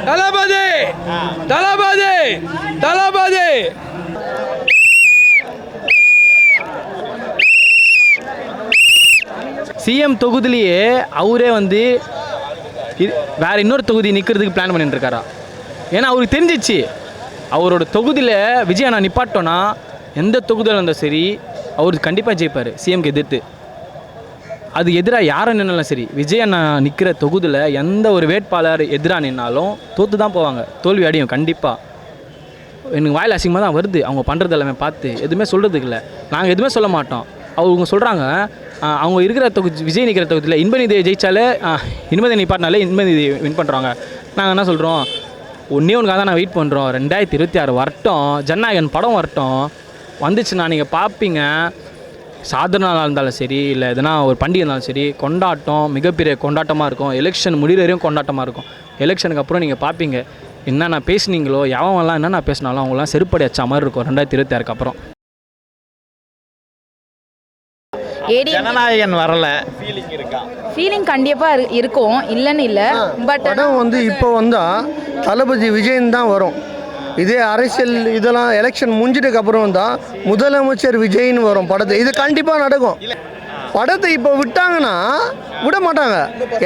தளபதி தளபதி தளபதி. CM தொகுதியிலேயே அவரே வந்து வேற இன்னொரு தொகுதி நிற்கிறதுக்கு பிளான் பண்ணிட்டு இருக்காரா? ஏன்னா அவருக்கு தெரிஞ்சிச்சு அவரோட தொகுதியில் விஜய் அண்ணா நிப்பாட்டோன்னா எந்த தொகுதியில் இருந்தால் சரி அவர் கண்டிப்பாக ஜெயிப்பார் சிஎம்க்கு எதிர்த்து. அது எதிராக யாரை நின்னாலும் சரி, விஜய் அண்ணா நிற்கிற தொகுதியில் எந்த ஒரு வேட்பாளர் எதிராக நின்னாலும் தோற்று தான் போவாங்க, தோல்வி அடையும் கண்டிப்பாக. எனக்கு வாயில் அசிங்கமாக தான் வருது அவங்க பண்ணுறது எல்லாமே பார்த்து. எதுவுமே சொல்கிறதுக்கு இல்லை, நாங்கள் எதுவுமே சொல்ல மாட்டோம். அவங்க சொல்கிறாங்க அவங்க இருக்கிற தொகுதி விஜய் நிற்கிற தொகுதியில் இன்பநிதியை ஜெயித்தாலே இன்பநிதி நிப்பாட்டினாலே இன்பநிதி வின் பண்ணுறாங்க. நாங்கள் என்ன சொல்கிறோம், ஒன்றே ஒன்றுக்காக தான் நான் வெயிட் பண்ணுறோம். 2026 வரட்டும், ஜனநாயகன் படம் வரட்டும், வந்துச்சுன்னா நீங்கள் பார்ப்பீங்க. சாதாரண நாளாக இருந்தாலும் சரி, இல்லை எதனா ஒரு பண்டிகை இருந்தாலும் சரி, கொண்டாட்டம் மிகப்பெரிய கொண்டாட்டமாக இருக்கும். எலெக்ஷன் முடிகிற வரையும் கொண்டாட்டமாக இருக்கும். எலெக்ஷனுக்கு அப்புறம் நீங்கள் பார்ப்பீங்க என்னென்ன பேசுனீங்களோ, எவன்லாம் என்னென்ன பேசினாலும் அவங்களாம் செருப்படி அச்சா மாதிரி இருக்கும் 2026 அப்புறம். ஜனநாயகன் வரல ஃபீலிங் இருக்கா? ஃபீலிங் கண்டிப்பாக இருக்கும், இல்லைன்னு இல்லை. பட் படம் வந்து இப்போ வந்தால் தளபதி விஜயன் தான் வரும். இதே அரசியல் இதெல்லாம் எலெக்ஷன் முடிஞ்சிட்டுக்கு அப்புறம் வந்தால் முதலமைச்சர் விஜய்னு வரும் படத்தை. இது கண்டிப்பாக நடக்கும். படத்தை இப்போ விட்டாங்கன்னா விட மாட்டாங்க,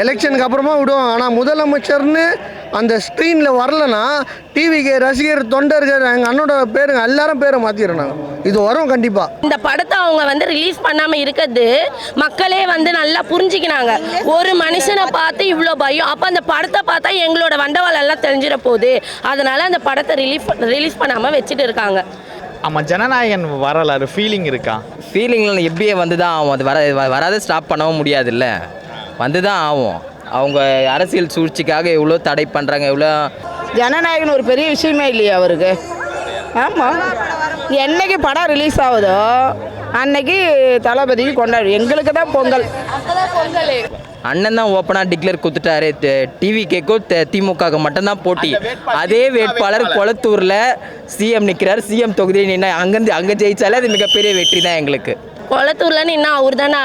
எலெக்ஷனுக்கு அப்புறமா விடுவாங்க. ஆனால் முதலமைச்சர்னு அந்த ஸ்க்ரீனில் வரலன்னா டிவிக்கு ரசிகர் தொண்டர்கள் எங்கள் அண்ணோட பேருங்க எல்லாரும் பேரை மாற்றிடுறாங்க. இது வரும் கண்டிப்பாக. இந்த படத்தை அவங்க வந்து ரிலீஸ் பண்ணாமல் இருக்கிறது மக்களே வந்து நல்லா புரிஞ்சுக்கினாங்க. ஒரு மனுஷனை பார்த்து இவ்வளோ பயம், அப்போ அந்த படத்தை பார்த்தா எங்களோட வண்டவாளம் எல்லாம் தெரிஞ்சிட போகுது. அதனால அந்த படத்தை ரிலீஸ் பண்ணாமல் வச்சுட்டு இருக்காங்க. ஆமாம், ஜனநாயகன் வரலாறு ஃபீலிங் இருக்கா? ஃபீலிங்ல எப்படியே வந்து தான் ஆகும். அது வராத ஸ்டாப் பண்ணவும் முடியாதுல்ல, வந்து தான் ஆகும். அவங்க அரசியல் சூழ்ச்சிக்காக எவ்வளோ தடை பண்ணுறாங்க. எவ்வளோ ஜனநாயகன் ஒரு பெரிய விஷயமே இல்லையா அவருக்கு? ஆமாம், என்னைக்கு படம் ரிலீஸ் ஆகுதோ அன்னைக்கு தளபதிக்கு கொண்டாடு. எங்களுக்கு தான் பொங்கல். அண்ணன் தான் ஓப்பனாக டிக்ளேர் கொடுத்துட்டாரு. டிவி கேக்கும் திமுகவுக்கு மட்டும்தான் போட்டி. அதே வேட்பாளர் கொளத்தூரில் சிஎம் நிற்கிறார். சிஎம் தொகுதியில் நின்று அங்கே ஜெயிச்சாலே அது மிகப்பெரிய வெற்றி தான் எங்களுக்கு. கொளத்தூர்லன்னு என்ன அவரு தானா?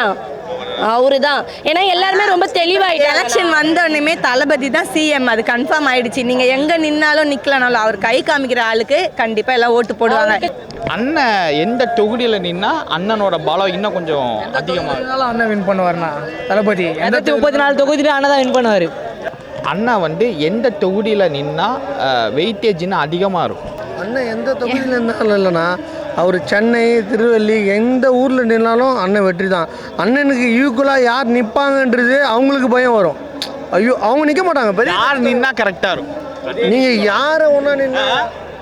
அவரு தான். ஏன்னா எல்லாருமே ரொம்ப தெளிவாயிட்டு எலெக்ஷன் வந்தோடனே தளபதி தான் சிஎம், அது கன்ஃபார்ம் ஆயிடுச்சு. நீங்கள் எங்கே நின்னாலும் நிற்கலனாலும் அவர் கை காமிக்கிற ஆளுக்கு கண்டிப்பாக எல்லாம் ஓட்டு போடுவாங்க. அண்ணன் எந்த தொகுதியில் நின்னா அண்ணனோட பலம் இன்னும் கொஞ்சம் அதிகமாக? அண்ணன் வின் பண்ணுவார்ண்ணா தளபதி. 34 தொகுதியில் அண்ணன் தான் வின் பண்ணுவார். அண்ணன் வந்து எந்த தொகுதியில் நின்னா வெயிட்டேஜ் இன்னும் அதிகமாக இருக்கும்? அண்ணன் எந்த தொகுதியில் இருந்தாலும் இல்லைன்னா அவர் சென்னை திருவள்ளி எந்த ஊரில் நின்னாலும் அண்ணன் வெற்றி தான். அண்ணனுக்கு ஈக்குவலாக யார் நிற்பாங்கன்றது அவங்களுக்கு பயம் வரும். ஐயோ அவங்க நிற்க மாட்டாங்க. பெரிய யார் நின்னா கரெக்டாக இருக்கும்? நீங்கள் யாரை ஒன்றா நின்னா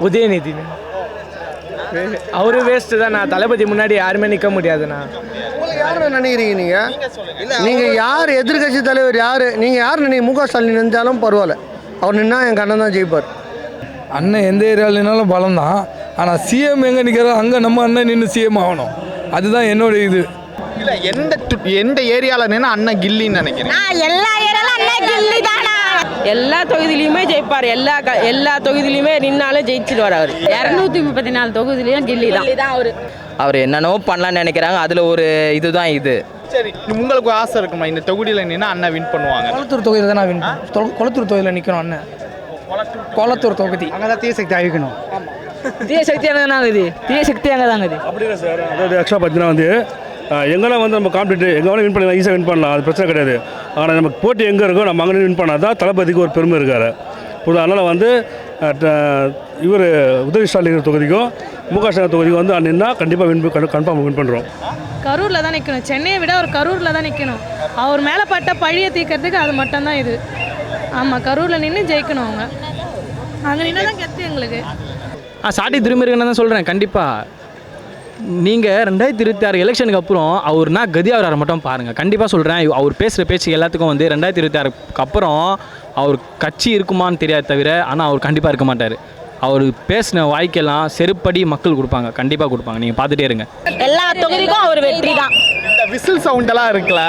உதயநிதி அவரு வேஸ்ட்டு தான். நான் தளபதி முன்னாடி யாருமே நிற்க முடியாதுண்ணா. உங்களுக்கு யார் நினைக்கிறீங்க? நீங்கள் யார் எதிர்கட்சி தலைவர் யார்? நீங்கள் யார் நினைக்க? முக ஸ்டாலின் நினைச்சாலும் பரவாயில்ல, அவர் நின்னா எங்கள் அண்ணன் தான் ஜெயிப்பார். அண்ணன் எந்த ஏரியாவில்னாலும் பலம் தான். ஆனால் சிஎம் எங்கே நிற்கிறதோ அங்கே நம்ம அண்ணன் நின்று சிஎம் ஆகணும். அதுதான் என்னோட இது. இல்லை, எந்த ஏரியாவில் நின்னா அண்ணன் கில்லின்னு நினைக்கிறேன். எல்லா ஏரியாலும் அண்ணன் கில்லி தானா? எல்லா தொகுதியிலையுமே ஜெயிப்பார். எல்லா தொகுதியிலையுமே நின்னாலும் ஜெயிச்சிடுவார் அவர். 234 தொகுதியிலையும் கில்லி தான் அவரு. அவர் என்னென்னவோ பண்ணலான்னு நினைக்கிறாங்க. அதில் ஒரு இதுதான் இது. சரி, உங்களுக்கு ஆசை இருக்குமா இந்த தொகுதியில் நின்னா அண்ணன் வின் பண்ணுவாங்க? கொளத்தூர் தொகுதியில் தான் நான் வின் கொளத்தூர் தொகுதியில் நிற்கணும் அண்ணன். கொளத்தூர் தொகுதி அங்கே தான் தீயசக்தி அழிக்கணும். தீயசக்தி அங்கே தான் ஆகுது. தீயசக்தி அங்கே தான் ஆகுது. அப்படி இல்லை சார். அதாவது ஆக்சுவலாக பார்த்தீங்கன்னா வந்து எங்கெல்லாம் வந்து நம்ம காம்படிட்டு எங்கே வேணால் வின் பண்ணலாம், ஈஸியாக வின் பண்ணலாம், அது பிரச்சனை கிடையாது. ஆனால் நமக்கு போட்டி எங்கே இருக்கோ நம்ம அங்கே வின் பண்ணால் தான் தளபதிக்கு ஒரு பெருமை இருக்கார். அதனால் வந்து இவர் உதவி ஸ்டாலின் தொகுதிக்கும் முக ஸ்டாலின் தொகுதிக்கும் வந்து நின்னா கண்டிப்பாக கன்ஃபார்ம் வின் பண்ணுறோம். கரூரில் தான் நிற்கணும். சென்னையை விட அவர் கரூரில் தான் நிற்கணும். அவர் மேலே பட்ட பழியை தீர்க்கறதுக்கு அது மட்டும்தான் இது. ஆமாம், கரூரில் நின்று ஜெயிக்கணும். அவங்க அங்கே நின்று தான் கெத்து எங்களுக்கு. சாட்டி திரும்பி இருக்குன்னு தான் சொல்கிறேன். கண்டிப்பாக நீங்கள் 2026 எலெக்ஷனுக்கு அப்புறம் அவர்னா கதி ஆகிறார மட்டும் பாருங்கள். கண்டிப்பாக சொல்கிறேன், அவர் பேசுகிற பேச்சு எல்லாத்துக்கும் வந்து 2026 அப்புறம் அவர் கட்சி இருக்குமான்னு தெரியாது தவிர, ஆனால் அவர் கண்டிப்பாக இருக்க மாட்டார். அவர் பேசின வாய்க்கெல்லாம் செருப்படி மக்கள் கொடுப்பாங்க, கண்டிப்பாக கொடுப்பாங்க. நீங்கள் பார்த்துட்டே இருங்க. எல்லா தொகுதிக்கும் அவர் வெற்றி தான். இந்த விசில் சவுண்டெல்லாம் இருக்குல்ல,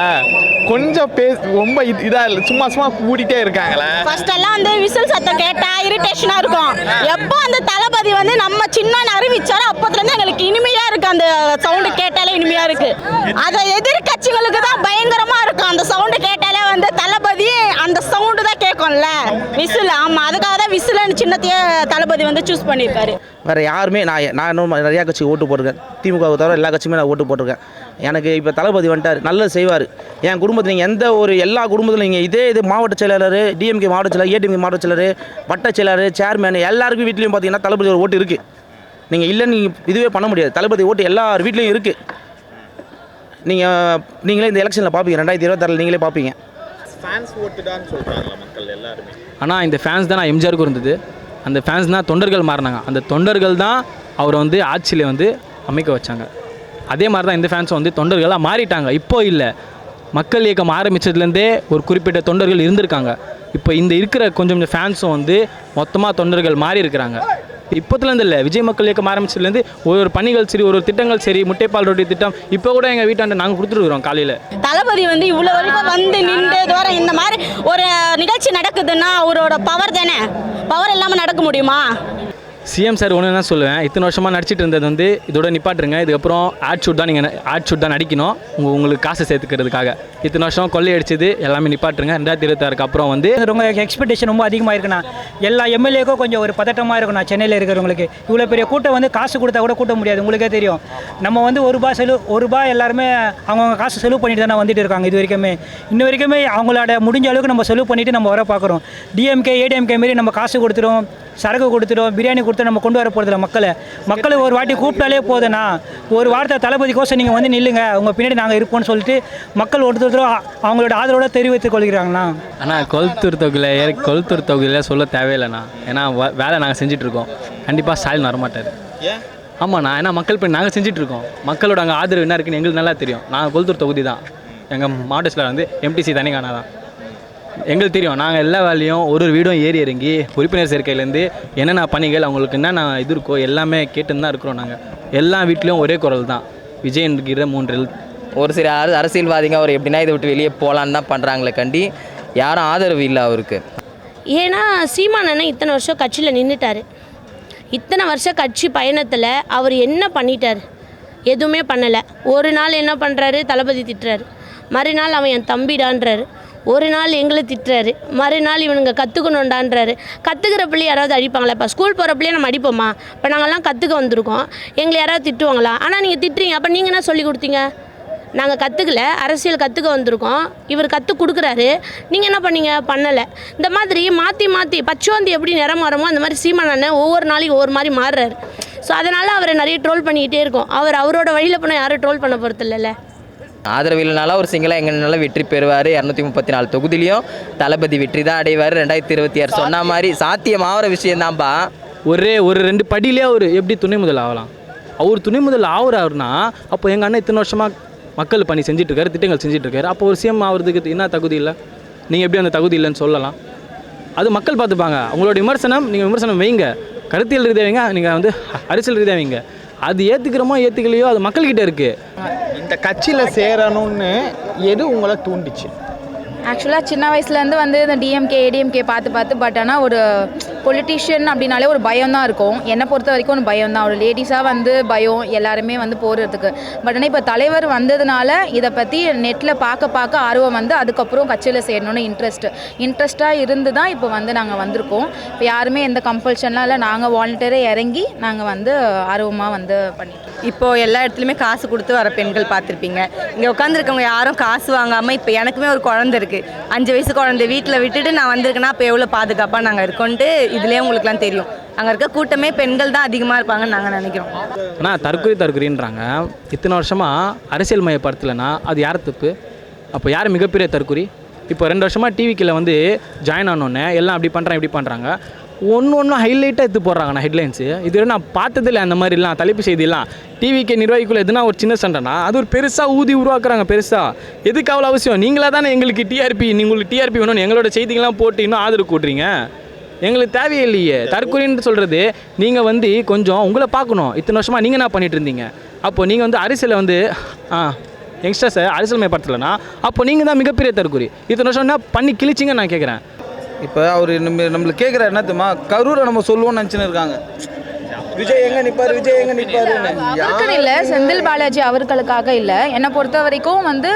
கொஞ்சம் ரொம்ப இதாக இல்லை, சும்மா கூட்டிகிட்டே இருக்காங்களே. ஃபர்ஸ்ட் எல்லாம் வந்து விசில் சத்தம் கேட்டா இரிட்டேஷனாக இருக்கும். எப்போ அந்த தளபதி வந்து நம்ம சின்ன அறிவிச்சாலும் அப்போதுலேருந்து எங்களுக்கு இனிமையாக இருக்குது. அந்த சவுண்டு கேட்டாலே இனிமையாக இருக்குது. அதை எதிர்கட்சிகளுக்கு தான் பயங்கரமாக இருக்கும். அந்த சவுண்டு கேட்டாலே வந்து தளபதி அந்த சவுண்டு தான் கேட்கும். இருக்கும்ல விசில். ஆமாம், அதுக்காக தான் விசில்னு சின்னத்தையே தளபதி வந்து சூஸ் பண்ணியிருக்காரு. வேறு யாருமே நான் இன்னும் நிறையா கட்சி ஓட்டு போட்டிருக்கேன். திமுகவை தவிர எல்லா கட்சியுமே நான் ஓட்டு போட்டிருக்கேன். எனக்கு இப்போ தளபதி வந்துட்டார், நல்லது செய்வார். என் குடும்பத்தில் நீங்கள் எந்த ஒரு எல்லா குடும்பத்திலும் நீங்கள் இது மாவட்ட செயலாளர், டிஎம்கே மாவட்ட செயலாளர், ஏடிஎம்கே மாவட்ட செயலாளர், வட்ட செயலாளர், சேர்மேன் எல்லாருக்கும் வீட்லேயும் பார்த்தீங்கன்னா தளபதி ஒரு ஓட்டு இருக்குது. நீங்கள் இல்லைன்னு நீங்கள் இதுவே பண்ண முடியாது. தளபதி ஓட்டு எல்லார் வீட்லேயும் இருக்குது. நீங்களே இந்த எலெக்ஷனில் பார்ப்பீங்க, 2026 நீங்களே பார்ப்பீங்க. ஃபேன்ஸ் ஓட்டு தான் சொல்கிறாங்களா மக்கள் எல்லாருமே? ஆனால் இந்த ஃபேன்ஸ் தான் நான் எம்ஜிஆருக்கும் இருந்தது. அந்த ஃபேன்ஸ் தான் தொண்டர்கள் மாறினாங்க. அந்த தொண்டர்கள் தான் அவரை வந்து ஆட்சியில் வந்து அமைக்க வச்சாங்க. அதே மாதிரி தான் இந்த ஃபேன்ஸும் வந்து தொண்டர்களாக மாறிட்டாங்க. இப்போ இல்லை, மக்கள் இயக்கம் ஆரம்பித்ததுலேருந்தே ஒரு குறிப்பிட்ட தொண்டர்கள் இருந்திருக்காங்க. இப்போ இந்த இருக்கிற கொஞ்சம் ஃபேன்ஸும் வந்து மொத்தமாக தொண்டர்கள் மாறி இருக்கிறாங்க. இப்போத்துலேருந்து இல்லை, விஜய் மக்கள் இயக்கம் ஆரம்பிச்சதுலேருந்து ஒரு பணிகள் சரி, ஒரு திட்டங்கள் சரி, முட்டைப்பால் ரொட்டி திட்டம் இப்போ கூட எங்கள் வீட்டாண்ட நாங்கள் கொடுத்துருக்குறோம். காலையில் தளபதி வந்து இவ்வளோ வரைக்கும் வந்து நின்று தூரம் இந்த மாதிரி ஒரு நிகழ்ச்சி நடக்குதுன்னா அவரோட பவர் தானே. பவர் இல்லாமல் நடக்க முடியுமா? சிஎம் சார் ஒன்று தான் சொல்லுவேன், இத்தனை வருஷமாக நடிச்சிட்டு இருந்தது வந்து இதோட நிப்பாட்டுருங்க. இதுக்கப்புறம் ஆட் ஷூட் தான் நீங்கள் ஆட் ஷூட் தான் நடிக்கணும் உங்களுக்கு காசு சேர்த்துக்கிறதுக்காக. இத்தனை வருஷம் கொள்ளை அடிச்சது எல்லாமே நிப்பாட்டுருங்க. 2026 அப்புறம் வந்து ரொம்ப எக்ஸ்பெக்டேஷன் ரொம்ப அதிகமாக இருக்குண்ணா. எல்லா எம்எல்ஏக்கும் கொஞ்சம் ஒரு பதட்டமாக இருக்குண்ணா. சென்னையில் இருக்கிறவங்களுக்கு இவ்வளோ பெரிய கூட்டம் வந்து காசு கொடுத்தா கூட கூட்ட முடியாது. உங்களுக்கே தெரியும், நம்ம வந்து ஒரு ரூபாய் எல்லாருமே அவங்கவுங்க காசு செலவு பண்ணிட்டு தானே வந்துட்டு இருக்காங்க. இது வரைக்குமே இன்ன வரைக்குமே அவங்களோட முடிஞ்ச அளவுக்கு நம்ம செலவு பண்ணிவிட்டு நம்ம வர பார்க்குறோம். டிஎம்கே ஏடிஎம்கே மாரி நம்ம காசு கொடுத்துரும், சரக்கு கொடுத்துடும், பிரியாணி கொடுத்து நம்ம கொண்டு வர போகிறதில்ல. மக்களை ஒரு வாட்டி கூப்பிட்டாலே போதுண்ணா. ஒரு வார்த்தை தளபதிக்கோசம் நீங்கள் வந்து நில்லுங்க, உங்கள் பின்னாடி நாங்கள் இருப்போம்னு சொல்லிட்டு மக்கள் ஒருத்தர் அவங்களோட ஆதரவோட தெரிவித்துக் கொள்கிறாங்கண்ணா. ஆனால் கொளுத்தூர் தொகுதியில் சொல்ல தேவையில்லைண்ணா. ஏன்னா வேலை நாங்கள் செஞ்சிட்ருக்கோம். கண்டிப்பாக ஸ்டாலின் வரமாட்டார். ஆமாண்ணா, ஏன்னா மக்கள் இப்போ நாங்கள் செஞ்சிட்ருக்கோம். மக்களோட அங்கே ஆதரவு என்ன இருக்குன்னு எங்களுக்கு நல்லா தெரியும். நாங்கள் கொளுத்தூர் தொகுதி தான், எங்கள் மாவட்டத்தில் வந்து எம்டிசி தனிக்கானா தான் எங்களுக்கு தெரியும். நாங்கள் எல்லா வேலையும் ஒரு வீடும் ஏறி இறங்கி உறுப்பினர் சேர்க்கையிலேருந்து என்னென்ன பணிகள் அவங்களுக்கு என்னென்ன இது இருக்கோ எல்லாமே கேட்டுன்னு தான் இருக்கிறோம். நாங்கள் எல்லா வீட்லேயும் ஒரே குரல் தான், விஜய் என்கிற 3 ஒரு சில அரசியல்வாதிங்க அவர் எப்படின்னா இதை விட்டு வெளியே போகலான்னு தான் பண்ணுறாங்களே கண்டி யாரும் ஆதரவு இல்லை அவருக்கு. ஏன்னா சீமானண்ணன் இத்தனை வருஷம் கட்சியில் நின்றுட்டார். இத்தனை வருஷம் கட்சி பயணத்தில் அவர் என்ன பண்ணிட்டார்? எதுவுமே பண்ணலை. ஒரு நாள் என்ன பண்ணுறாரு, தளபதி திட்டுறாரு. மறுநாள் அவன் என் தம்பிடான்றாரு. ஒரு நாள் எங்களை திட்டுறாரு. மறுநாள் இவனுங்க கற்றுக்கணுண்டான்றாரு. கற்றுக்கிற பிள்ளை யாராவது அடிப்பாங்களா? இப்போ ஸ்கூல் போகிற பிள்ளையை நம்ம அடிப்போமா? இப்போ நாங்கள்லாம் கற்றுக்க வந்திருக்கோம், எங்களை யாராவது திட்டுவாங்களா? ஆனால் நீங்கள் திட்டுறீங்க. அப்போ நீங்கள் என்ன சொல்லி கொடுத்தீங்க? நாங்கள் கற்றுக்கல, அரசியல் கற்றுக்க வந்திருக்கோம், இவர் கற்றுக் கொடுக்குறாரு, நீங்கள் என்ன பண்ணீங்க? பண்ணலை. இந்த மாதிரி மாற்றி பச்சோந்தி எப்படி நிறம் மாறுமோ அந்த மாதிரி சீமானண்ணன் ஒவ்வொரு நாளைக்கு ஒவ்வொரு மாதிரி மாறுறாரு. ஸோ அதனால் அவரை நிறைய ட்ரோல் பண்ணிக்கிட்டே இருக்கோம். அவரோட வழியில் போனால் யாரும் ட்ரோல் பண்ண போகிறது இல்லைல்ல. ஆதரவு இல்லைனால ஒரு சிங்கிளாக எங்கனால வெற்றி பெறுவார். 234 தொகுதியிலையும் தளபதி வெற்றி தான் அடைவார். 2026 சொன்ன மாதிரி சாத்தியமாகிற விஷயந்தான்ப்பா. ஒரு 2 படியிலே அவர் எப்படி துணை முதல் ஆகலாம்? அவர் துணை முதல் ஆகுறாருன்னா அப்போ எங்கள் அண்ணன் இத்தனை வருஷமாக மக்கள் பணி செஞ்சிட்ருக்காரு, திட்டங்கள் செஞ்சிட்ருக்காரு. அப்போ ஒரு சிஎம் ஆகிறதுக்கு என்ன தகுதி இல்லை? நீங்கள் எப்படி அந்த தகுதி இல்லைன்னு சொல்லலாம்? அது மக்கள் பார்த்துப்பாங்க. உங்களோட விமர்சனம் வைங்க, கருத்தியல் ரீதியாக வைங்க, நீங்கள் வந்து அரசியல் ரீதியாக வைங்க. அது ஏற்றுக்கிறோமோ ஏற்றுக்கலையோ அது மக்கள்கிட்ட இருக்குது. இந்த கட்சியில் சேரணும்னு எது உங்களை தூண்டிச்சு? ஆக்சுவலாக சின்ன வயசுலேருந்து வந்து இந்த டிஎம்கே ஏடிஎம்கே பார்த்து பட் ஆனால் ஒரு பொலிட்டீஷியன் அப்படின்னாலே ஒரு பயம் தான் இருக்கும். என்னை பொறுத்த வரைக்கும் ஒரு பயம் தான். ஒரு லேடிஸாக வந்து பயம் எல்லாருமே வந்து போகிறதுக்கு. பட் ஆனால் இப்போ தலைவர் வந்ததுனால இதை பற்றி நெட்டில் பார்க்க ஆர்வம் வந்து அதுக்கப்புறம் கட்சியில் சேரணும்னு இன்ட்ரெஸ்ட்டாக இருந்து தான் இப்போ வந்து நாங்கள் வந்திருக்கோம். இப்போ யாருமே எந்த கம்பல்ஷன்லாம் இல்லை, நாங்கள் வாலண்டியராக இறங்கி நாங்கள் வந்து ஆர்வமாக வந்து பண்ணிட்டோம். இப்போது எல்லா இடத்துலையுமே காசு கொடுத்து வர பெண்கள் பார்த்துருப்பீங்க. இங்கே உட்காந்துருக்கவங்க யாரும் காசு வாங்காமல், இப்போ எனக்குமே ஒரு குழந்தை இருக்குது, 5 வயசு குழந்தை வீட்டில் விட்டுட்டு நான் வந்திருக்கேன்னா இப்போ எவ்வளோ பாதுகாப்பாக நாங்கள் இருக்கோன்ட்டு இதுலேயே உங்களுக்குலாம் தெரியும். அங்கே இருக்க கூட்டமே பெண்கள் தான் அதிகமாக இருப்பாங்கன்னு நாங்கள் நினைக்கிறோம். ஆனால் தற்கொலைன்றாங்க. இத்தனை வருஷமாக அரசியல் மையப்படுத்தலைன்னா அது யார் தப்பு? அப்போ யார் மிகப்பெரிய தற்கொலை? இப்போ 2 வருஷமாக டிவிக்கில் வந்து ஜாயின் ஆனோடனே எல்லாம் அப்படி பண்ணுறாங்க இப்படி பண்ணுறாங்க, ஒன்று ஹைலைட்டாக எடுத்து போடுறாங்கண்ணா ஹெட்லைன்ஸு. இதுவரை நான் பார்த்ததில்லை அந்த மாதிரிலாம். தலைப்பு செய்திலாம் டிவிக்கு நிர்வாகிக்குள்ளே எதுனா ஒரு சின்ன சண்டைனா அது ஒரு பெருசாக ஊதி உருவாக்குறாங்க. பெருசாக எதுக்கு அவ்வளோ அவசியம்? நீங்களாக தானே எங்களுக்கு உங்களுக்கு டிஆர்பி வேணும்னு எங்களோட செய்திகள்லாம் போட்டு இன்னும் ஆதரவு கூட்டுறீங்க. எங்களுக்கு தேவையில்லையே. தற்கொலைன்னு சொல்கிறது நீங்கள் வந்து கொஞ்சம் உங்களை பார்க்கணும். இத்தனை வருஷமாக நீங்கள் என்ன பண்ணிகிட்டு இருந்தீங்க? அப்போது நீங்கள் வந்து அரசியலை வந்து யங்ஸ்டர்ஸை அரசியல் மேம்படுத்தலைன்னா அப்போ நீங்கள் தான் மிகப்பெரிய தற்கொலை. இத்தனை வருஷம் என்ன பண்ணி கிழிச்சிங்க நான் கேட்குறேன். இப்போ அவர் நம்மளுக்கு கேட்குற என்னத்துமா கரூரை நம்ம சொல்லுவோம்னு நினச்சின்னு இருக்காங்க. விஜய் எங்க நிப்பாரு, விஜய் எங்க நிப்பாருன்னு. அவருக்குன்னு இல்லை, செந்தில் பாலாஜி அவர்களுக்காக இல்லை. என்னை பொறுத்த வரைக்கும் வந்து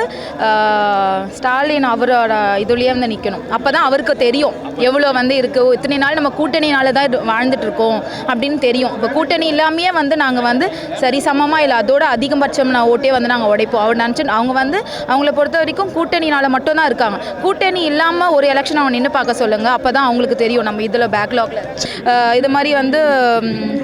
ஸ்டாலின் அவரோட இதுலேயே வந்து நிற்கணும். அப்போ தான் அவருக்கு தெரியும் எவ்வளோ வந்து இருக்குது, இத்தனை நாள் நம்ம கூட்டணினால தான் வாழ்ந்துட்டு இருக்கோம் அப்படின்னு தெரியும். இப்போ கூட்டணி இல்லாமையே வந்து நாங்கள் வந்து சரி சமமாக இல்லை அதோட அதிகபட்சம் நான் ஓட்டே வந்து நாங்கள் உடைப்போம் அவர் நினச்சி அவங்க வந்து அவங்கள பொறுத்த வரைக்கும் கூட்டணினால மட்டும்தான் இருக்காங்க. கூட்டணி இல்லாமல் ஒரு எலெக்ஷன் அவங்க நின்று பார்க்க சொல்லுங்கள், அப்போ தான் அவங்களுக்கு தெரியும் நம்ம இதில் பேக்லாக்ல இது மாதிரி வந்து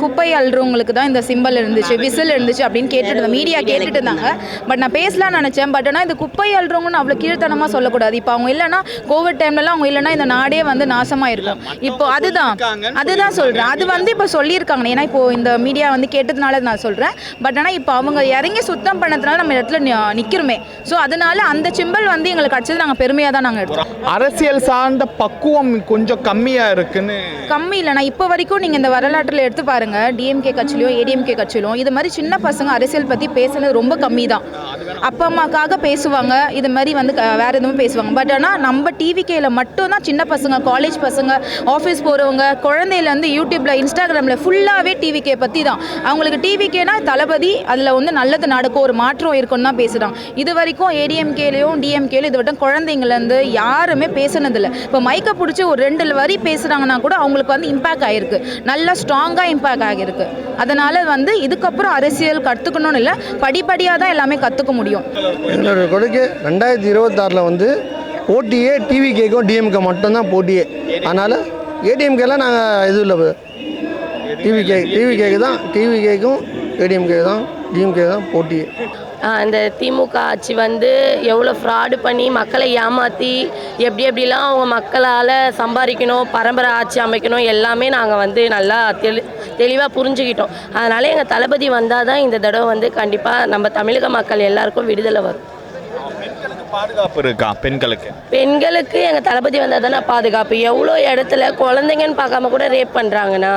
குப்பை அல்றவங்களுக்கு தான் இந்த சிம்பிள் இருந்துச்சு, விசில் இருந்துச்சு அப்படின்னு கேட்டுட்டு மீடியா கேட்டுட்டு இருந்தாங்க. பட் நான் பேசலாம்னு நினச்சேன். பட் ஆனால் இந்த குப்பை அல்றவங்கன்னு அவ்வளோ கீழ்த்தனமாக சொல்லக்கூடாது. இப்போ அவங்க இல்லைன்னா கோவிட் டைம்லலாம் அவங்க இல்லைன்னா இந்த நாடே வந்து நாசமாக இருக்கும். இப்போ அதுதான் சொல்கிறேன். அது வந்து இப்போ சொல்லியிருக்காங்க. ஏன்னா இப்போ இந்த மீடியா வந்து கேட்டதுனால நான் சொல்கிறேன். பட் ஆனால் இப்போ அவங்க இறங்கி சுத்தம் பண்ணதுனால நம்ம இடத்துல நிற்கிறோமே. ஸோ அதனால அந்த சிம்பிள் வந்து எங்களுக்கு கிடச்சது நாங்கள் பெருமையாக தான் நாங்கள் எடுத்தோம். அரசியல் சார்ந்த பக்குவம் கொஞ்சம் கம்மியாக இருக்குன்னு. கம்மி இல்லைனா இப்போ வரைக்கும் நீங்கள் இந்த வரலாற்றில் எடுத்து பாருங்கள், டிஎம்கே கட்சியிலும் ஏடிஎம்கே கட்சியிலும் இது மாதிரி சின்ன பசங்க அரசியல் பற்றி பேசுனது ரொம்ப கம்மி தான். அப்பா அம்மாக்காக பேசுவாங்க, இது மாதிரி வந்து வேறு எதுவும் பேசுவாங்க. பட் ஆனால் நம்ம டிவிகேயில் மட்டும்தான் சின்ன பசங்க, காலேஜ் பசங்க, ஆஃபீஸ் போகிறவங்க, குழந்தையிலேருந்து யூடியூப்பில் இன்ஸ்டாகிராமில் ஃபுல்லாகவே டிவிகே பற்றி தான். அவங்களுக்கு டிவிகேனா தளபதி, அதில் வந்து நல்லது நடக்கும், ஒரு மாற்றம் இருக்குன்னு தான் பேசுகிறாங்க. இது வரைக்கும் ஏடிஎம்கேலையும் டிஎம்கேலையும் இது வட்டம் குழந்தைங்கலேருந்து யாருமே பேசுனதில்லை. இப்போ மைக்கை பிடிச்சி ஒரு 2 வரி பேசுகிறாங்கன்னா கூட அவங்களுக்கு வந்து இம்பேக்ட் ஆகிருக்கு, நல்லா ஸ்ட்ராங்காக இம்பேக்ட் ஆகிருக்கு. அதனால் வந்து இதுக்கப்புறம் அரசியல் கற்றுக்கணும்னு இல்லை, படிப்படியாக தான் எல்லாமே கற்றுக்க முடியும். எங்களோட கொடுக்கு 2026 வந்து போட்டியே டிவிகேக்கும் டிஎம்கே மட்டும்தான் போட்டியே. அதனால் ஏடிஎம்கேலாம் நாங்கள் இது இல்லை, டிவிகேக்கும் ஏடிஎம்கே தான் டிஎம்கே தான் போட்டியே. அந்த திமுக ஆட்சி வந்து எவ்வளோ ஃப்ராடு பண்ணி மக்களை ஏமாற்றி எப்படிலாம் அவங்க மக்களால் சம்பாதிக்கணும், பரம்பரை ஆட்சி அமைக்கணும் எல்லாமே நாங்கள் வந்து நல்லா தெளிவாக புரிஞ்சுக்கிட்டோம். அதனால் எங்கள் தளபதி வந்தால் தான் இந்த தடவை வந்து கண்டிப்பாக நம்ம தமிழக மக்கள் எல்லாருக்கும் விடுதலை வரும். பாதுகாப்பு இருக்கா பெண்களுக்கு எங்கள் தளபதி வந்தால் தானே பாதுகாப்பு. எவ்வளோ இடத்துல குழந்தைங்கன்னு பார்க்காம கூட ரேப் பண்ணுறாங்கண்ணா.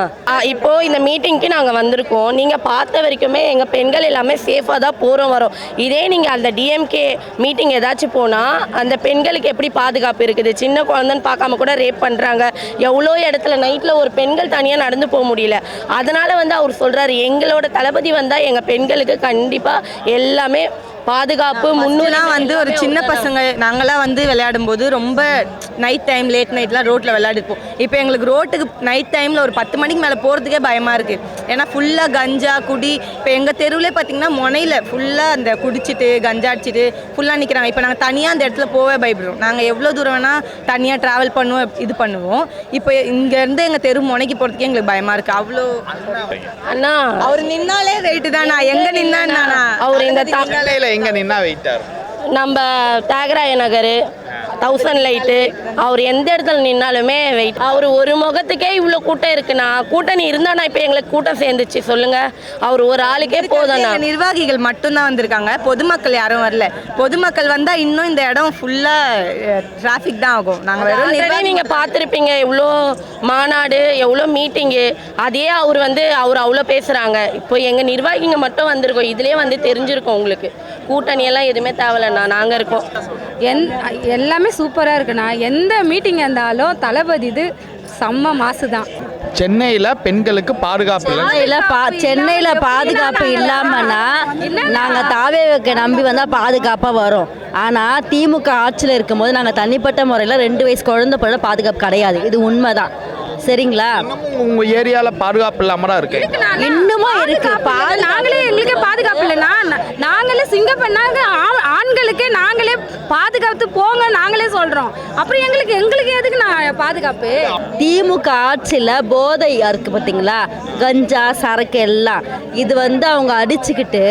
இப்போது இந்த மீட்டிங்க்கு நாங்கள் வந்திருக்கோம், நீங்கள் பார்த்த வரைக்குமே எங்கள் பெண்கள் எல்லாமே சேஃபாக தான் போகிறோம் வரோம். இதே நீங்கள் அந்த டிஎம்கே மீட்டிங் ஏதாச்சும் போனால் அந்த பெண்களுக்கு எப்படி பாதுகாப்பு இருக்குது? சின்ன குழந்தைன்னு பார்க்காம கூட ரேப் பண்ணுறாங்க. எவ்வளோ இடத்துல நைட்டில் ஒரு பெண்கள் தனியாக நடந்து போக முடியல. அதனால் வந்து அவர் சொல்கிறாரு எங்களோட தளபதி வந்தால் எங்கள் பெண்களுக்கு கண்டிப்பாக எல்லாமே பாதுகாப்பு. முன்னெல்லாம் வந்து ஒரு சின்ன பசங்க நாங்களாம் வந்து விளையாடும் போது ரொம்ப நைட் டைம் லேட் நைட்லாம் ரோட்டில் விளையாடிருப்போம். இப்போ எங்களுக்கு ரோட்டுக்கு நைட் டைமில் ஒரு 10 மணிக்கு மேலே போகிறதுக்கே பயமாக இருக்குது. ஏன்னா ஃபுல்லாக கஞ்சா குடி. இப்போ எங்கள் தெருவிலே பார்த்திங்கன்னா முனையில் ஃபுல்லாக அந்த குடிச்சிட்டு கஞ்சா அடிச்சிட்டு ஃபுல்லாக நிற்கிறாங்க. இப்போ நாங்கள் தனியாக அந்த இடத்துல போவே பயப்படுறோம். நாங்கள் எவ்வளோ தூரம் வேணால் தனியாக ட்ராவல் பண்ணுவோம், இது பண்ணுவோம். இப்போ இங்கேருந்து எங்கள் தெரு முனைக்கு போகிறதுக்கே எங்களுக்கு பயமாக இருக்குது. அவ்வளோ அண்ணா அவர் நின்னாலே ரைட்டு தானா, எங்கே நின்னாண்ணா அவர் இந்த எங்க நின்னா வெயிட்டார் நம்ம தியாகராய நகர் 1000 லைட்டு அவர் எந்த இடத்துல நின்னாலுமே வெயிட். அவர் ஒரு முகத்துக்கே இவ்வளோ கூட்டம் இருக்குண்ணா. கூட்டணி இருந்தானா இப்போ எங்களுக்கு கூட்டம் சேர்ந்துச்சு சொல்லுங்க. அவர் ஒரு ஆளுக்கே போதும்ண்ணா. நிர்வாகிகள் மட்டும்தான் வந்திருக்காங்க, பொதுமக்கள் யாரும் வரல. பொதுமக்கள் வந்தால் இன்னும் இந்த இடம் ஃபுல்லாக டிராஃபிக் தான் ஆகும். நாங்கள் நீங்கள் பார்த்துருப்பீங்க எவ்வளோ மாநாடு எவ்வளோ மீட்டிங்கு, அதே அவர் வந்து அவ்வளோ பேசுகிறாங்க. இப்போ எங்கள் நிர்வாகிங்க மட்டும் வந்திருக்கோம், இதுலேயே வந்து தெரிஞ்சிருக்கோம் உங்களுக்கு. கூட்டணியெல்லாம் எதுவுமே தேவையில்லைண்ணா, நாங்கள் இருக்கோம். எல்லாமே சூப்பராக இருக்குண்ணா. எந்த மீட்டிங் இருந்தாலும் தளபதி இது செம்ம மாசு தான். சென்னையில் பெண்களுக்கு பாதுகாப்பு சென்னையில் பாதுகாப்பு இல்லாமன்னா நாங்கள் தாவேவுக்கு நம்பி வந்தால் பாதுகாப்பாக வரும். ஆனால் திமுக ஆட்சியில் இருக்கும்போது நாங்கள் தனிப்பட்ட முறையில் 2 வயசு குழந்தை போல பாதுகாப்பு கிடையாது. இது உண்மைதான், சரிங்களா? உங்க ஏரியால பாதுகாப்பு இல்லாம தான் இருக்கு. இன்னமும் இருக்கு. நாங்களே எங்களுக்கு பாதுகாப்பு இல்லைன்னா நாங்களே சிங்கப்பெண்ணாங்க ஆண்களுக்கு நாங்களே பாதுகாத்து போங்க நாங்களே சொல்றோம். அப்புறம் எங்களுக்கு எதுக்கு நான் பாதுகாப்பு? திமுக ஆட்சியில் போதை இருக்கு பார்த்தீங்களா, கஞ்சா சரக்கு எல்லாம் இது வந்து அவங்க அடிச்சுக்கிட்டு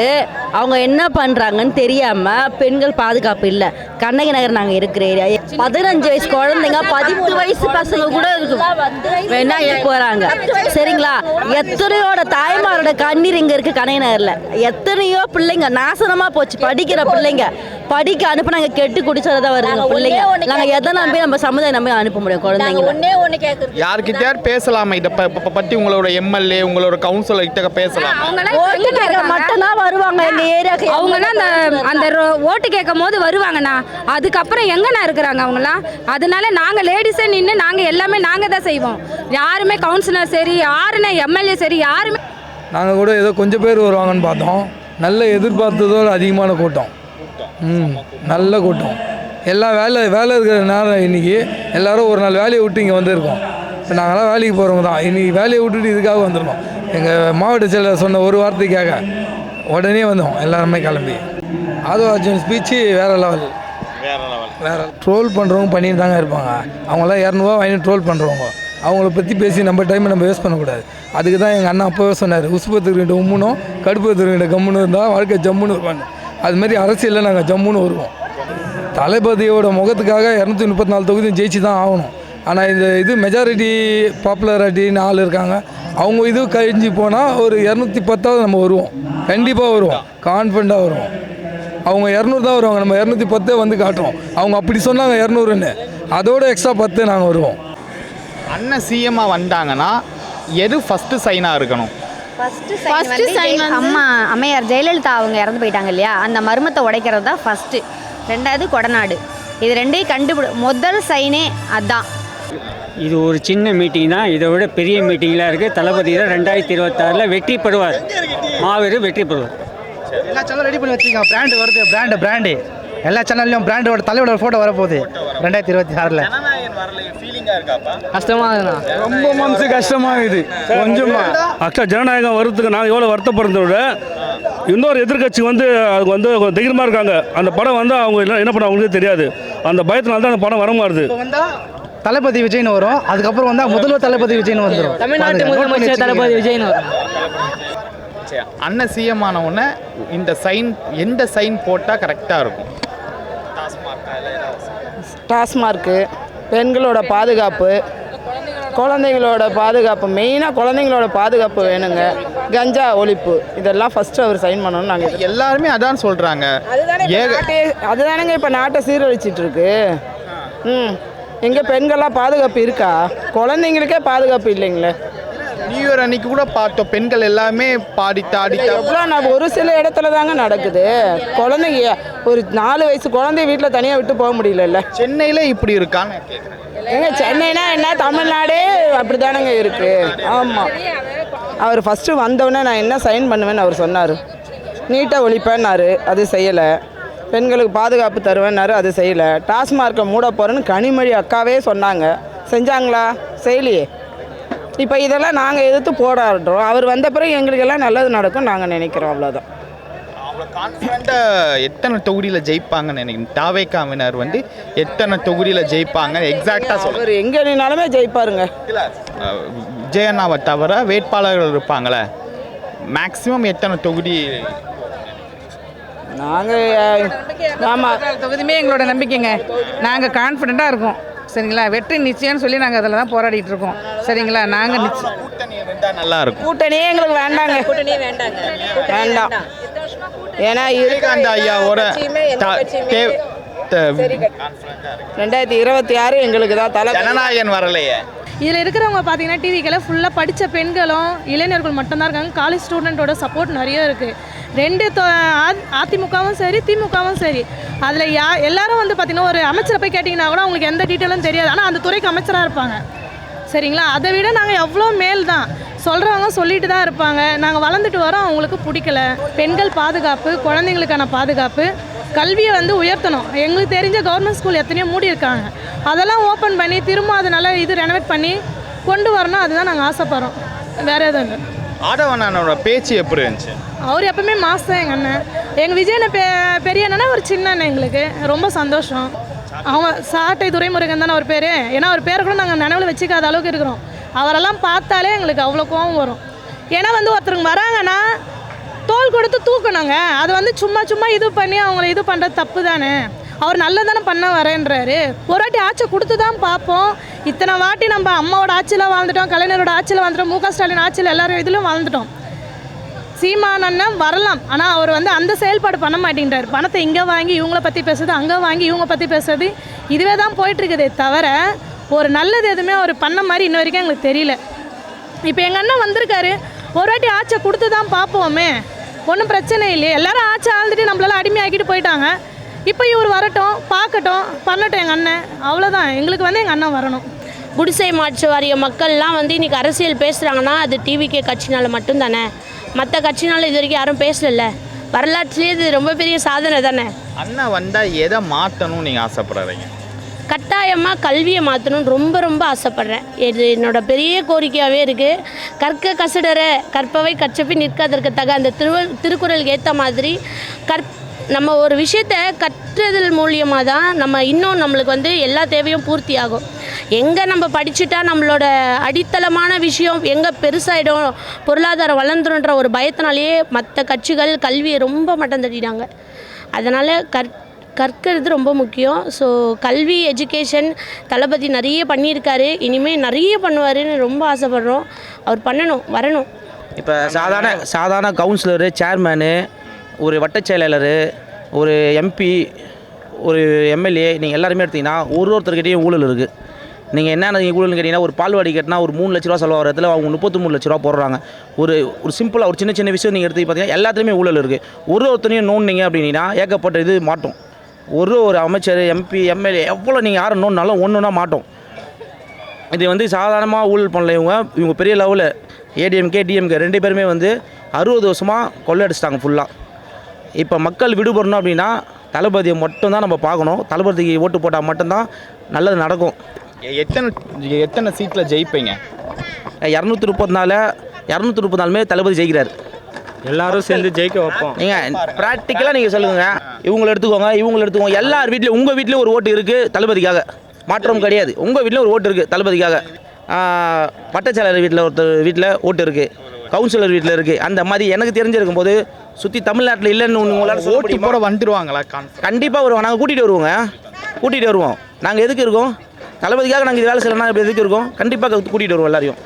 அவங்க என்ன பண்ணுறாங்கன்னு தெரியாமல் பெண்கள் பாதுகாப்பு இல்லை. கண்ணகி நகர் நாங்கள் இருக்கிற ஏரியா 15 வயசு குழந்தைங்க 10 வயசு பசங்க கூட வேணா போகிறாங்க, சரிங்களா? எத்தனையோட தாய்மாரோட கண்ணீர் இங்கே இருக்குது கண்ணகி நகரில். எத்தனையோ பிள்ளைங்க நாசனமாக போச்சு, படிக்கிற பிள்ளைங்க படிக்க அனுப்புனாங்க, கெட்டு குடிச்சதா வருதுங்க பிள்ளைங்க. நாங்கள் எதை நம்பி நம்ம சமுதாயம் நம்பி அனுப்ப முடியும் குழந்தைங்க? யார்கிட்ட பேசலாமா இதை பற்றி? உங்களோட எம்எல்ஏ உங்களோட கவுன்சிலர் கிட்ட பேசலாம். மட்டும்தான் வருவாங்க எங்கள் ஏரியாவுக்கு. அவங்களாம் அந்த ஓட்டு கேட்கும் போது வருவாங்கண்ணா, அதுக்கப்புறம் எங்கண்ணா இருக்கிறாங்க அவங்களாம்? அதனால நாங்கள் லேடிஸே நின்று நாங்கள் எல்லாமே நாங்கள் தான் செய்வோம். யாருமே கவுன்சிலர் சரி, யாருன்னா எம்எல்ஏ சரி, யாருமே நாங்கள் கூட ஏதோ கொஞ்சம் பேர் வருவாங்கன்னு பார்த்தோம். நல்ல எதிர்பார்த்ததோடு அதிகமான கூட்டம். நல்ல கூட்டம். எல்லாம் வேலை இருக்கிற நேரம் இன்றைக்கி எல்லோரும் ஒரு நாள் வேலையை விட்டு இங்கே வந்திருக்கோம். இப்போ நாங்களாம் வேலைக்கு போகிறவங்க தான். இன்றைக்கி வேலையை விட்டுட்டு இதுக்காக வந்திருக்கோம். எங்கள் மாவட்ட செயலர் சொன்ன ஒரு வார்த்தைக்காக உடனே வந்தோம் எல்லாருமே கிளம்பி. ஆதவ அர்ஜுன் ஸ்பீச்சு வேறு லெவல். ட்ரோல் பண்ணுறவங்க பண்ணிட்டு தாங்க இருப்பாங்க. அவங்களாம் 200 ரூபா வாங்கி ட்ரோல் பண்ணுறவங்க. அவங்கள பற்றி பேசி நம்ம டைமை நம்ம வேஸ்ட் பண்ணக்கூடாது. அதுக்கு தான் எங்கள் அண்ணா அப்போவே சொன்னார், உசுப்பத்துக்கிட்ட உம்முனும் கடுப்பத்துக்கிட்ட கம்முன்னு இருந்தால் வாழ்க்கை ஜம்முன்னு இருப்பாங்க. அதுமாரி அரசியலில் நாங்கள் ஜம்முன்னு வருவோம். தளபதியோட முகத்துக்காக 234 தொகுதியும் ஜெயிச்சு தான் ஆகணும். ஆனால் இது மெஜாரிட்டி பாப்புலராட்டின்னு ஆள் இருக்காங்க. அவங்க இது கழிஞ்சு போனால் ஒரு 210 நம்ம வருவோம். கண்டிப்பாக வருவோம். கான்ஃபிடண்ட்டாக வருவோம். அவங்க 200 தான் வருவாங்க. நம்ம 210 வந்து காட்டுறோம். அவங்க அப்படி சொன்னாங்க 200ன்னு. அதோட எக்ஸ்ட்ரா 10 நாங்கள் வருவோம். அண்ணன் சிஎம்மாக வந்தாங்கன்னா எது ஃபஸ்ட்டு சைனாக இருக்கணும்? ஃபஸ்ட்டு சைன் அம்மா அம்மையார் ஜெயலலிதா அவங்க இறந்து போயிட்டாங்க இல்லையா, அந்த மர்மத்தை உடைக்கிறது தான் ஃபஸ்ட்டு. 2வது கொடநாடு. இது 2ஐயும் முதல் சைனே அதுதான். இது ஒரு சின்ன மீட்டிங் தான். இதை விட பெரிய மீட்டிங்லாம் இருக்குது. தளபதி தான் 2026 வெற்றி பெறுவார். மாபெரும் வெற்றி பெறுவார். எல்லா சேனலும் ரெடி பண்ணி வச்சுருக்காங்க. பிராண்டு வருது. பிராண்டு எல்லா சேனல்லையும் பிராண்டோட தலைவரோட ஃபோட்டோ வரப்போகுது 2026. கஷ்டமாக இருக்குண்ணா. ரொம்ப மனசு கஷ்டமாகுது கொஞ்சமாக. ஆக்சுவலாக ஜனநாயகம் வர்றதுக்கு நாங்கள் எவ்வளோ வருத்தப்படுறத விட இன்னொரு எதிர்கட்சி வந்து அதுக்கு வந்து தைரியமாக இருக்காங்க. அந்த படம் வந்து அவங்க என்ன பண்ண அவங்களுக்கே தெரியாது. அந்த பயத்தினால தான் அந்த படம் வர மாறுது. தளபதி விஜய்னு வரும். அதுக்கப்புறம் வந்து முதல்வர் தளபதி விஜய்னு வந்துடும். தமிழ்நாட்டு முதலமைச்சர் தளபதி விஜய்னு வரும். அண்ணன் சிஎம் ஆன உடனே இந்த சைன் எந்த சைன் போட்டால் கரெக்டாக இருக்கும்? டாஸ்மார்க்கு, பெண்களோட பாதுகாப்பு, குழந்தைங்களோட பாதுகாப்பு, மெயினாக குழந்தைங்களோட பாதுகாப்பு வேணுங்க. கஞ்சா ஒழிப்பு, இதெல்லாம் ஃபஸ்ட்டு அவர் சைன் பண்ணணும்னு நாங்கள் எல்லாருமே அதான் சொல்கிறாங்க. அதுதானங்க இப்போ நாட்டை சீரழிச்சிட்ருக்கு. எங்கே பெண்கள்லாம் பாதுகாப்பு இருக்கா? குழந்தைங்களுக்கே பாதுகாப்பு இல்லைங்களே. நியூ இயர் அன்னைக்கு கூட பார்த்தோம், பெண்கள் எல்லாமே பாடி தாடி எவ்வளோ நான் ஒரு சில இடத்துல தாங்க நடக்குது. குழந்தைங்க ஒரு 4 வயசு குழந்தைய வீட்டில் தனியாக விட்டு போக முடியல. சென்னையில் இப்படி இருக்கான்னு கேட்குறேன். ஏங்க சென்னைனா என்ன, தமிழ்நாடே அப்படி தானங்க இருக்குது. ஆமாம், அவர் ஃபஸ்ட்டு வந்தோடனே நான் என்ன சைன் பண்ணுவேன்னு அவர் சொன்னார். நீட்டாக ஒழிப்பேன்னாரு, அது செய்யலை. பெண்களுக்கு பாதுகாப்பு தருவேன்னாரு, அது செய்யலை. டாஸ்மார்க்கை மூட போகிறேன்னு கனிமொழி அக்காவே சொன்னாங்க. செஞ்சாங்களா? செய்யலையே. இப்போ இதெல்லாம் நாங்கள் எதிர்த்து போராடுறோம். அவர் வந்த பிறகு எங்களுக்கெல்லாம் நல்லது நடக்கும் நாங்கள் நினைக்கிறோம். அவ்வளோதான். அவ்வளோ கான்ஃபிடண்ட்டாக எத்தனை தொகுதியில் ஜெயிப்பாங்கன்னு நினைக்கிறேன். தாவேக்காவினர் வந்து எத்தனை தொகுதியில் ஜெயிப்பாங்க எக்ஸாக்டாக சொல்லுங்கள். அவர் எங்கே நின்னாலுமே ஜெயிப்பாருங்க. விஜயண்ணாவை தவிர வேட்பாளர்கள் இருப்பாங்களே, மேக்ஸிமம் எத்தனை தொகுதி? நாங்கள் ஆமாம், தொகுதியுமே எங்களோட நம்பிக்கைங்க. நாங்கள் கான்ஃபிடண்ட்டாக இருக்கோம். சரிங்களா, வெற்றி நிச்சயம்னு சொல்லி நாங்கள் அதில் தான் போராடிட்டு இருக்கோம். சரிங்களா, நாங்கள் நல்லா இருக்கும். கூட்டணியே எங்களுக்கு வேண்டாங்க. வேண்டாம். ஏன்னா இருக்காண்ட ஐயாவோட 2026 எங்களுக்கு தான் தலை. ஜனநாயகன் வரலையே. இதில் இருக்கிறவங்க பார்த்தீங்கன்னா டிவிக்கெல்லாம் ஃபுல்லாக படித்த பெண்களும் இளைஞர்கள் மட்டும்தான் இருக்காங்க. காலேஜ் ஸ்டூடெண்ட்டோட சப்போர்ட் நிறைய இருக்குது. அதிமுகவும் சரி திமுகவும் சரி. அதில் எல்லாரும் வந்து பார்த்திங்கன்னா ஒரு அமைச்சரை போய் கேட்டிங்கன்னா கூட அவங்களுக்கு எந்த டீட்டெயிலும் தெரியாது. ஆனால் அந்த துறைக்கு அமைச்சராக இருப்பாங்க. சரிங்களா, அதை விட நாங்கள் எவ்வளோ மேல் தான். சொல்கிறவங்க சொல்லிட்டு தான் இருப்பாங்க. நாங்கள் வளர்ந்துட்டு வரோம், அவங்களுக்கு பிடிக்கல. பெண்கள் பாதுகாப்பு, குழந்தைங்களுக்கான பாதுகாப்பு, கல்வியை வந்து உயர்த்தணும். எங்களுக்கு தெரிஞ்ச கவர்மெண்ட் ஸ்கூல் எத்தனையோ மூடி இருக்காங்க. அதெல்லாம் ஓப்பன் பண்ணி திரும்ப அதனால ரெனோவேட் பண்ணி கொண்டு வரணும். அதுதான் நாங்கள் ஆசைப்படுறோம். வேறு எதுவும் இல்லை. ஆடவனோட பேச்சு எப்படி இருந்துச்சு? அவர் எப்பவுமே மாஸ் தான் எங்கள் அண்ணன். எங்கள் விஜயனை பெரிய அண்ணனா ஒரு சின்ன அண்ணன். எங்களுக்கு ரொம்ப சந்தோஷம். அவங்க சாட்டை துரைமுருகன் தானே அவர் பேர். ஏன்னா அவர் பேரை கூட நாங்கள் நினைவில் வச்சுக்காத அளவுக்கு இருக்கிறோம். அவரெல்லாம் பார்த்தாலே எங்களுக்கு அவ்வளோ கோவம் வரும். ஏன்னா வந்து ஒருத்தருங்க வராங்கன்னா தோல் கொடுத்து தூக்கணுங்க. அது வந்து சும்மா இது பண்ணி அவங்கள இது பண்ணுறது தப்பு தானே. அவர் நல்லதானே பண்ண வரேன்றாரு. ஒரு வாட்டி ஆட்சி கொடுத்து தான் பார்ப்போம். இத்தனை வாட்டி நம்ம அம்மாவோட ஆட்சியில் வாழ்ந்துட்டோம், கலைஞரோட ஆட்சியில் வாழ்ந்துட்டோம், முக ஸ்டாலின் ஆட்சியில் எல்லாரும் இதிலும் வாழ்ந்துட்டோம். சீமான் அண்ணன் வரலாம், ஆனால் அவர் வந்து அந்த செயல்பாடு பண்ண மாட்டேங்கிறார். பணத்தை இங்கே வாங்கி இவங்கள பற்றி பேசுறது, அங்கே வாங்கி இவங்க பற்றி பேசுறது, இதுவே தான் போயிட்டுருக்குதே தவிர ஒரு நல்லது எதுவுமே அவர் பண்ண மாதிரி இன்ன வரைக்கும் எங்களுக்கு தெரியல. இப்போ எங்கள் அண்ணன் வந்திருக்காரு, ஒரு வாட்டி ஆட்சியை கொடுத்து தான் பார்ப்போமே, ஒன்றும் பிரச்சனை இல்லையே. எல்லாரும் ஆட்சி ஆழ்ந்துட்டு நம்மளால அடிமையாக்கிட்டு போயிட்டாங்க. இப்போ இவர் வரட்டும், பார்க்கட்டும், பண்ணட்டும் எங்கள் அண்ணன். அவ்வளோதான். எங்களுக்கு வந்து எங்கள் அண்ணன் வரணும். குடிசை மாற்று வாரிய மக்கள்லாம் வந்து இன்றைக்கி அரசியல் பேசுகிறாங்கன்னா அது டிவிகே கட்சினால் மட்டும்தானே. மற்ற கட்சினால இது வரைக்கும் யாரும் பேசல. வரலாற்றிலே இது ரொம்ப பெரிய சாதனை தானே. அண்ணா வந்தால் எதை மாற்றணும்னு நீங்கள் ஆசைப்படுறீங்க? கட்டாயமாக கல்வியை மாற்றணும்னு ரொம்ப ரொம்ப ஆசைப்பட்றேன். இது என்னோட பெரிய கோரிக்கையாகவே இருக்குது. கற்க கசடற கற்பவை கற்றப்பி நிற்காதற்கத்தக அந்த திருக்குறளுக்கு ஏற்ற மாதிரி நம்ம ஒரு விஷயத்தை கற்றதல் மூலியமாக தான் நம்ம இன்னும் நம்மளுக்கு வந்து எல்லா தேவையும் பூர்த்தி ஆகும். எங்கே நம்ம படிச்சுட்டா நம்மளோட அடித்தளமான விஷயம் எங்கே பெருசாகிடும், பொருளாதாரம் வளர்ந்துருன்ற ஒரு பயத்தினாலேயே மற்ற கட்சிகள் கல்வியை ரொம்ப மட்டம் தட்டிட்டாங்க. அதனால் கற்கிறது ரொம்ப முக்கியம். ஸோ கல்வி எஜுகேஷன் தளபதி நிறைய பண்ணியிருக்காரு, இனிமேல் நிறைய பண்ணுவாருன்னு ரொம்ப ஆசைப்படுறோம். அவர் பண்ணணும், வரணும். இப்போ சாதாரண கவுன்சிலரு, சேர்மேனு, ஒரு வட்டச் செயலாளர், ஒரு எம்பி, ஒரு எம்எல்ஏ, நீங்கள் எல்லாருமே எடுத்திங்கன்னா ஒருத்தர்கிட்டையும் ஊழல் இருக்குது. நீங்கள் என்னென்ன ஊழல்னு கேட்டிங்கன்னா, ஒரு பால்வாடி கட்டினா ஒரு 3 லட்ச ரூபா செலவாகிற இடத்துல அவங்க 33 லட்ச ரூபா போடுறாங்க. ஒரு சிம்பிளாக ஒரு சின்ன விஷயம் நீங்கள் எடுத்து பார்த்தீங்கன்னா எல்லாத்துலேயுமே ஊழல் இருக்குது. ஒருத்தனையும் நோண்டிங்க அப்படின்னா ஏகப்பட்ட இது மாட்டோம். ஒரு அமைச்சர், எம்பி, எம்எல்ஏ எவ்வளோ நீங்கள் யாரை நோண்டினாலும் ஒன்றுனா மாட்டோம். இது வந்து சாதாரணமாக ஊழல் பண்ணல. இவங்க பெரிய லெவலில் ஏடிஎம்கே டிஎம்கே 2 பேருமே வந்து 60 வருஷமாக கொள்ளையடிச்சிட்டாங்க ஃபுல்லாக. இப்போ மக்கள் விடுபடணும் அப்படின்னா தளபதியை மட்டும்தான் நம்ம பார்க்கணும். தளபதிக்கு ஓட்டு போட்டால் மட்டும்தான் நல்லது நடக்கும். எத்தனை சீட்டில் ஜெயிப்பீங்க? 234 தளபதி ஜெயிக்கிறார். எல்லாரும் சேர்ந்து ஜெயிக்க வைப்போம். நீங்கள் ப்ராக்டிக்கலாக நீங்கள் சொல்லுங்கள். இவங்களை எடுத்துக்கோங்க. எல்லார் வீட்லேயும் உங்கள் வீட்டில் ஒரு ஓட்டு இருக்குது தளபதிக்காக, மாற்றம் கிடையாது. உங்கள் வீட்டில் ஒரு ஓட்டு இருக்குது தளபதிக்காக. வட்டச்செயலாளர் வீட்டில் ஓட்டு இருக்குது, கவுன்சிலர் வீட்டில் இருக்குது. அந்த மாதிரி எனக்கு தெரிஞ்சிருக்கும் போது சுற்றி தமிழ்நாட்டில் இல்லைன்னு உங்களால் ஓட்டு போட வந்துடுவாங்களா? கண்டிப்பாக வருவோம். நாங்கள் கூட்டிகிட்டு வருவோம். நாங்கள் எதுக்கு இருக்கோம்? தளபதிக்காக நாங்கள் இது வேலை செய்யலைன்னா எதுக்கு இருக்கோம்? கண்டிப்பாக கூட்டிகிட்டு வருவோம் எல்லாரையும்.